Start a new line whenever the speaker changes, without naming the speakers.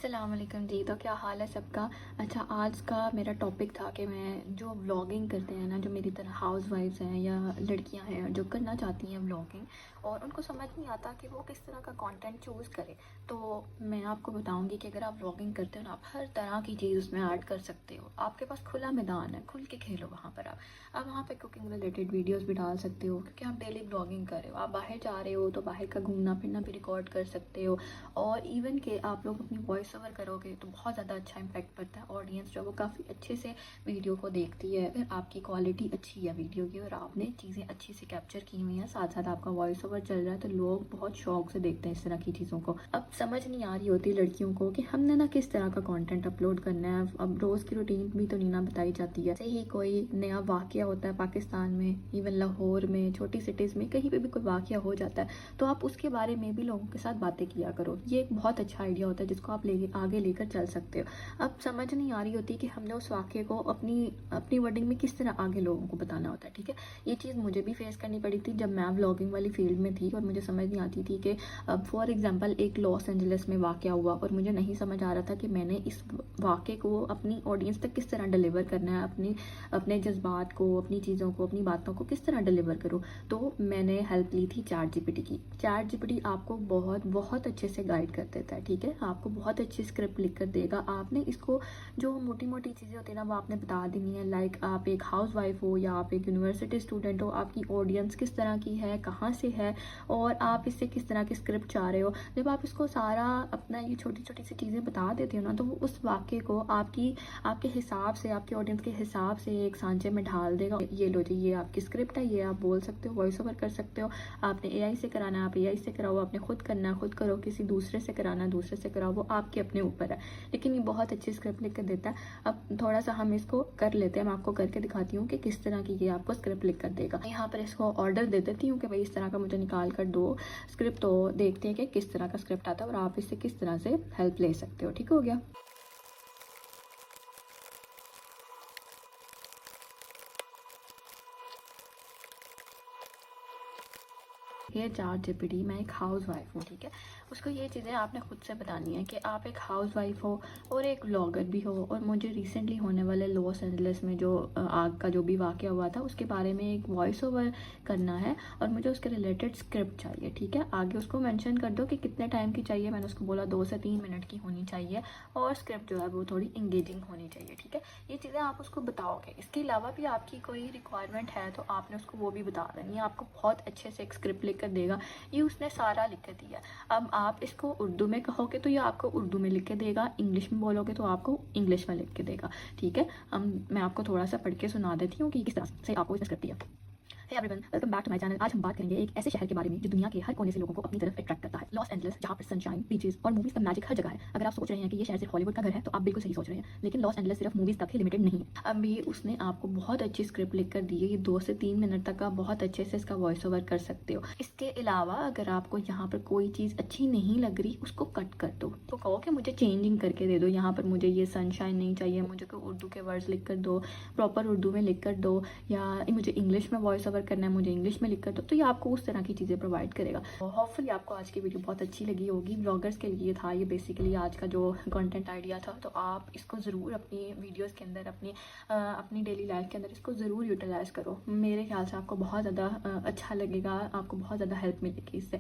अस्सलाम वालेकुम जी। तो क्या हाल है सबका। अच्छा, आज का मेरा टॉपिक था कि मैं जो व्लॉगिंग करते हैं ना, जो मेरी तरह हाउस वाइफ्स हैं या लड़कियां हैं जो करना चाहती हैं व्लॉगिंग और उनको समझ नहीं आता कि वो किस तरह का कंटेंट चूज़ करें, तो मैं आपको बताऊंगी कि अगर आप व्लॉगिंग करते हो ना, आप हर तरह की चीज़ उसमें ऐड कर सकते हो। आपके पास खुला मैदान है, खुल के खेलो वहाँ पर। आप वहाँ पर कुकिंग रिलेटेड वीडियोज़ भी डाल सकते हो, क्योंकि आप डेली व्लॉगिंग कर रहे हो। आप बाहर जा रहे हो तो बाहर का घूमना फिरना भी रिकॉर्ड कर सकते हो। और इवन के आप लोग अपनी वॉइस ओवर करोगे तो बहुत ज़्यादा अच्छा इम्पैक्ट पड़ता है। ऑडियंस जो है वो काफ़ी अच्छे से वीडियो को देखती है अगर आपकी क्वालिटी अच्छी है वीडियो की और आपने चीज़ें अच्छी से कैप्चर की हुई हैं, साथ साथ आपका वॉइस ओवर चल रहा है, तो लोग बहुत शौक से देखते हैं इस तरह की चीज़ों को। अब समझ नहीं आ रही होती लड़कियों को कि हमने ना किस तरह का कंटेंट अपलोड करना है। अब रोज़ की रूटीन भी तो नहीं ना बताई जाती है। ऐसे ही कोई नया वाक़या होता है पाकिस्तान में, इवन लाहौर में, छोटी सिटीज़ में, कहीं पे भी कोई वाक़या हो जाता है तो आप उसके बारे में भी लोगों के साथ बातें किया करो। ये एक बहुत अच्छा आइडिया होता है जिसको आप ले आगे लेकर चल सकते हो। अब समझ नहीं आ रही होती कि हमने उस वाक़े को अपनी अपनी वर्डिंग में किस तरह आगे लोगों को बताना होता है। ठीक है, ये चीज़ मुझे भी फेस करनी पड़ी थी जब मैं व्लॉगिंग वाली फील्ड में थी और मुझे समझ नहीं आती थी कि अब फॉर एग्जांपल एक लॉस एंजलिस में वाक़या हुआ और मुझे नहीं समझ आ रहा था कि मैंने इस वाक़े को अपनी ऑडियंस तक किस तरह डिलीवर करना है, अपने जज्बात को, अपनी चीज़ों को, अपनी बातों को किस तरह डिलीवर करूँ। तो मैंने हेल्प ली थी चैट जीपीटी की। चैट जीपीटी आपको बहुत बहुत अच्छे से गाइड कर देता है। ठीक है, आपको बहुत अच्छी स्क्रिप्ट लिख कर देगा। आपने इसको जो मोटी मोटी चीज़ें होती है ना वो आपने बता देनी है। लाइक आप एक हाउस वाइफ हो या आप एक यूनिवर्सिटी स्टूडेंट हो, आपकी ऑडियंस किस तरह की है, कहाँ से है और आप इससे किस तरह की स्क्रिप्ट चाह रहे हो। जब आप इसको सारा अपना ये छोटी छोटी सी चीज़ें बता देते हो ना, तो वो उस वाक्य को आपके हिसाब से, आपके ऑडियंस के हिसाब से एक सांचे में ढाल देगा। ये लो जी, ये आपकी स्क्रिप्ट है, ये आप बोल सकते हो, वॉइस ओवर कर सकते हो। आपने एआई से कराना है, आप एआई से कराओ। आपने खुद करना है, खुद करो। किसी दूसरे से कराना है, दूसरे से कराओ। वो आपके अपने ऊपर है, लेकिन ये बहुत अच्छी स्क्रिप्ट लिख कर देता है। अब थोड़ा सा हम इसको कर लेते हैं। मैं आपको करके दिखाती हूँ कि किस तरह की ये आपको स्क्रिप्ट लिख कर देगा। यहाँ पर इसको ऑर्डर दे देती हूँ कि भाई इस तरह का मुझे निकाल कर दो स्क्रिप्ट, तो देखते हैं कि किस तरह का स्क्रिप्ट आता है और आप इससे किस तरह से हेल्प ले सकते हो। ठीक हो गया। ये चैट जीपीटी, मैं एक हाउस वाइफ हूँ। ठीक है, उसको ये चीज़ें आपने खुद से बतानी है कि आप एक हाउस वाइफ हो और एक व्लॉगर भी हो और मुझे रिसेंटली होने वाले लॉस एंजलिस में जो आग का जो भी वाक़या हुआ था उसके बारे में एक वॉइस ओवर करना है और मुझे उसके रिलेटेड स्क्रिप्ट चाहिए। ठीक है, आगे उसको मेंशन कर दो कि कितने टाइम की चाहिए। मैंने उसको बोला 2 से 3 मिनट की होनी चाहिए और स्क्रिप्ट जो है वो थोड़ी इंगेजिंग होनी चाहिए। ठीक है, ये चीज़ें आप उसको बताओगे। इसके अलावा भी आपकी कोई रिक्वायरमेंट है तो आपने उसको वो भी बता देनी है। आपको बहुत अच्छे से एक स्क्रिप्ट लिख कर देगा, ये उसने सारा लिख कर दिया। अब आप इसको उर्दू में कहोगे तो ये आपको उर्दू में लिख के देगा, इंग्लिश में बोलोगे तो आपको इंग्लिश में लिख के देगा। ठीक है, मैं आपको थोड़ा सा पढ़ के सुना देती हूँ कि किस तरह से आपको इसमें स्क्रिप्ट दिया। Hey everyone, welcome back to my channel. आज हम बात करेंगे एक ऐसे शहर के बारे में जो दुनिया के हर कोने से लोगों को अपनी तरफ अट्रैक्ट करता है, लॉस एंजलिस, जहाँ पर सनशाइन, बीचेस और मूवीज का मैजिक हर जगह है। अगर आप सोच रहे हैं कि ये शहर सिर्फ हॉलीवुड का घर है तो आप बिल्कुल सही सोच रहे हैं, लेकिन लॉस एंजलिस सिर्फ मूवीज तक ही लिमिटेड नहीं है। अब ये उसने आपको बहुत अच्छी स्क्रिप्ट लिख कर दी है। ये 2 से 3 मिनट तक आप बहुत अच्छे से इसका वॉइस ओवर कर सकते हो। इसके अलावा अगर आपको यहाँ पर कोई चीज़ अच्छी नहीं लग रही, उसको कट कर दो। तो कहो कि मुझे चेंजिंग करके दे दो, यहाँ पर मुझे ये सनशाइन नहीं चाहिए, मुझे कोई उर्दू के वर्ड्स लिख कर दो, प्रॉपर उर्दू में लिख कर दो, या मुझे इंग्लिश में वॉइस ओवर करना है, मुझे इंग्लिश में लिख कर दो। तो ये आपको उस तरह की चीज़ें प्रोवाइड करेगा। होपफुली आपको आज की वीडियो बहुत अच्छी लगी होगी। ब्लॉगर्स के लिए था ये बेसिकली आज का जो कंटेंट आइडिया था। तो आप इसको ज़रूर अपनी वीडियोस के अंदर, अपनी डेली लाइफ के अंदर इसको ज़रूर यूटिलाइज़ करो। मेरे ख्याल से आपको बहुत ज़्यादा अच्छा लगेगा, आपको बहुत ज़्यादा हेल्प मिलेगी इससे।